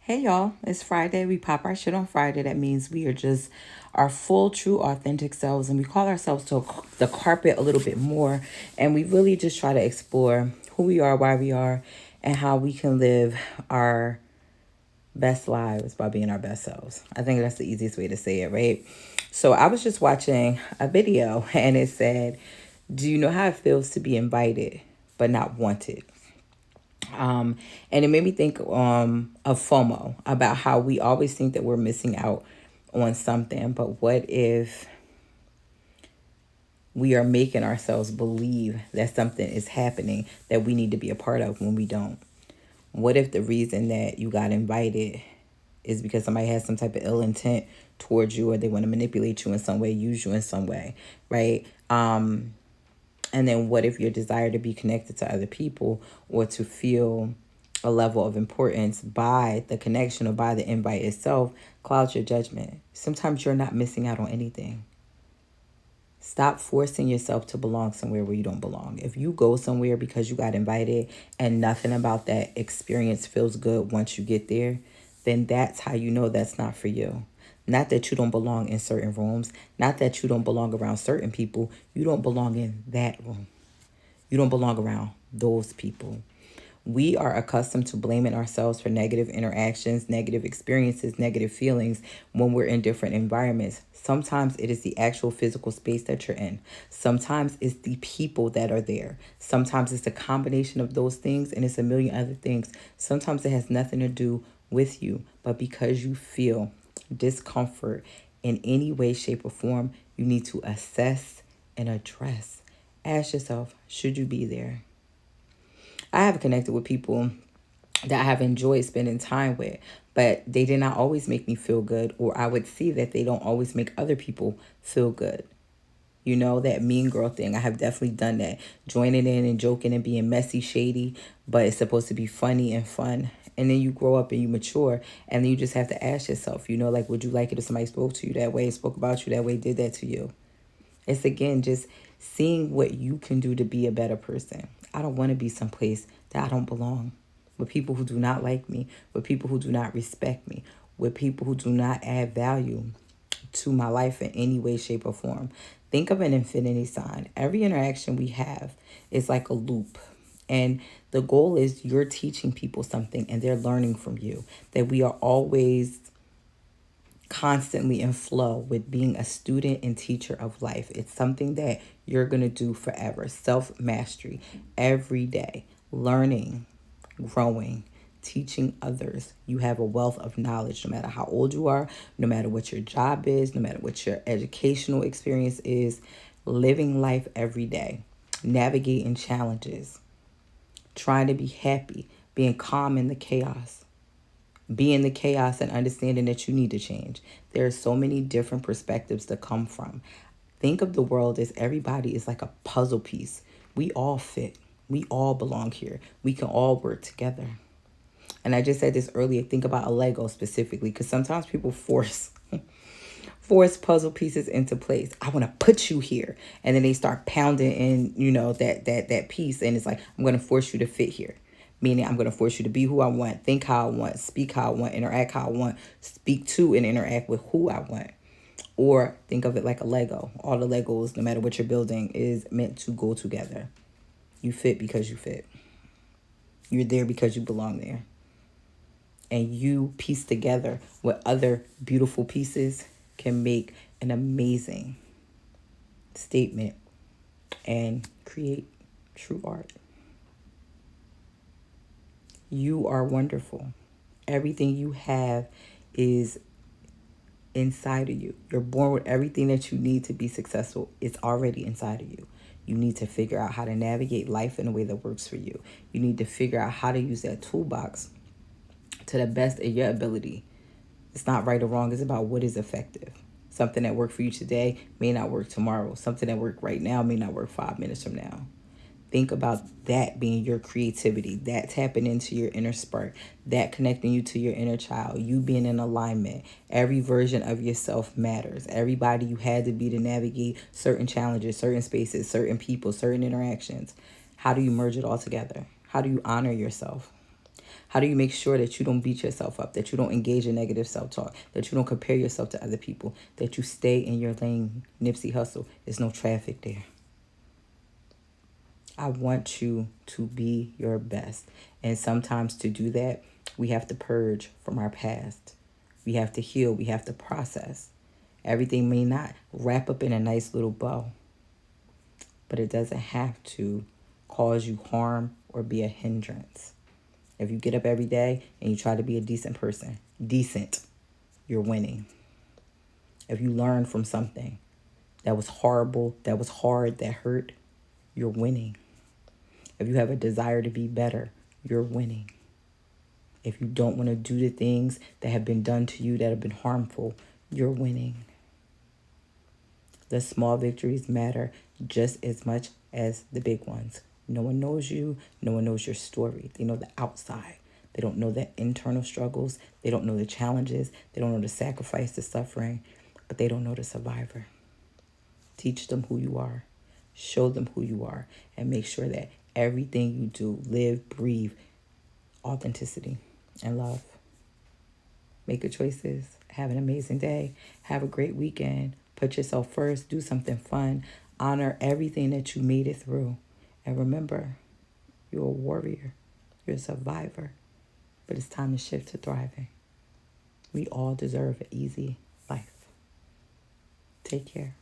Hey y'all, it's Friday. We pop our shit on Friday. That means we are just our full, true, authentic selves, and we call ourselves to the carpet a little bit more. And we really just try to explore who we are, why we are, and how we can live our best lives by being our best selves. I think that's the easiest way to say it, right? So I was just watching a video and it said, "Do you know how it feels to be invited but not wanted?" And it made me think of FOMO, about how we always think that we're missing out on something. But what if we are making ourselves believe that something is happening that we need to be a part of when we don't? What if the reason that you got invited is because somebody has some type of ill intent towards you, or they want to manipulate you in some way, use you in some way, right? And then what if your desire to be connected to other people, or to feel a level of importance by the connection or by the invite itself, clouds your judgment? Sometimes you're not missing out on anything. Stop forcing yourself to belong somewhere where you don't belong. If you go somewhere because you got invited and nothing about that experience feels good once you get there, then that's how you know that's not for you. Not that you don't belong in certain rooms, not that you don't belong around certain people. You don't belong in that room. You don't belong around those people. We are accustomed to blaming ourselves for negative interactions, negative experiences, negative feelings when we're in different environments. Sometimes it is the actual physical space that you're in. Sometimes it's the people that are there. Sometimes it's a combination of those things, and it's a million other things. Sometimes it has nothing to do with you, but because you feel discomfort in any way, shape, or form, you need to assess and address. Ask yourself, should you be there? I have connected with people that I have enjoyed spending time with, but they did not always make me feel good, or I would see that they don't always make other people feel good. You know, that mean girl thing. I have definitely done that. Joining in and joking and being messy, shady, but it's supposed to be funny and fun. And then you grow up and you mature, and then you just have to ask yourself, like, would you like it if somebody spoke to you that way, spoke about you that way, did that to you? It's again just seeing what you can do to be a better person. I don't want to be someplace that I don't belong, with people who do not like me, with people who do not respect me, with people who do not add value to my life in any way, shape, or form. Think of an infinity sign. Every interaction we have is like a loop. And the goal is you're teaching people something and they're learning from you. That we are always constantly in flow with being a student and teacher of life. It's something that you're going to do forever. Self mastery every day, learning, growing, teaching others. You have a wealth of knowledge no matter how old you are, no matter what your job is, no matter what your educational experience is. Living life every day, navigating challenges, trying to be happy, being calm in the chaos, be in the chaos, and understanding that you need to change. There are so many different perspectives to come from. Think of the world as everybody is like a puzzle piece. We all fit. We all belong here. We can all work together. And I just said this earlier. Think about a Lego specifically, because sometimes people force puzzle pieces into place. I want to put you here, and then they start pounding in, that piece, and it's like, I'm going to force you to fit here. Meaning, I'm going to force you to be who I want, think how I want, speak how I want, interact how I want, speak to and interact with who I want. Or think of it like a Lego. All the Legos, no matter what you're building, is meant to go together. You fit because you fit. You're there because you belong there. And you piece together what other beautiful pieces can make an amazing statement and create true art. You are wonderful. Everything you have is inside of you. You're born with everything that you need to be successful. It's already inside of you. You need to figure out how to navigate life in a way that works for you. You need to figure out how to use that toolbox to the best of your ability. It's not right or wrong. It's about what is effective. Something that worked for you today may not work tomorrow. Something that worked right now may not work 5 minutes from now. Think about that being your creativity, that tapping into your inner spark, that connecting you to your inner child, you being in alignment. Every version of yourself matters. Everybody you had to be to navigate certain challenges, certain spaces, certain people, certain interactions. How do you merge it all together? How do you honor yourself? How do you make sure that you don't beat yourself up, that you don't engage in negative self-talk, that you don't compare yourself to other people, that you stay in your lane? Nipsey Hussle, there's no traffic there. I want you to be your best. And sometimes to do that, we have to purge from our past. We have to heal. We have to process. Everything may not wrap up in a nice little bow, but it doesn't have to cause you harm or be a hindrance. If you get up every day and you try to be a decent person, you're winning. If you learn from something that was horrible, that was hard, that hurt, you're winning. If you have a desire to be better, you're winning. If you don't want to do the things that have been done to you that have been harmful, you're winning. The small victories matter just as much as the big ones. No one knows you. No one knows your story. They know the outside. They don't know the internal struggles. They don't know the challenges. They don't know the sacrifice, the suffering, but they don't know the survivor. Teach them who you are. Show them who you are, and make sure that everything you do, live, breathe, authenticity and love. Make good choices. Have an amazing day. Have a great weekend. Put yourself first. Do something fun. Honor everything that you made it through. And remember, you're a warrior. You're a survivor. But it's time to shift to thriving. We all deserve an easy life. Take care.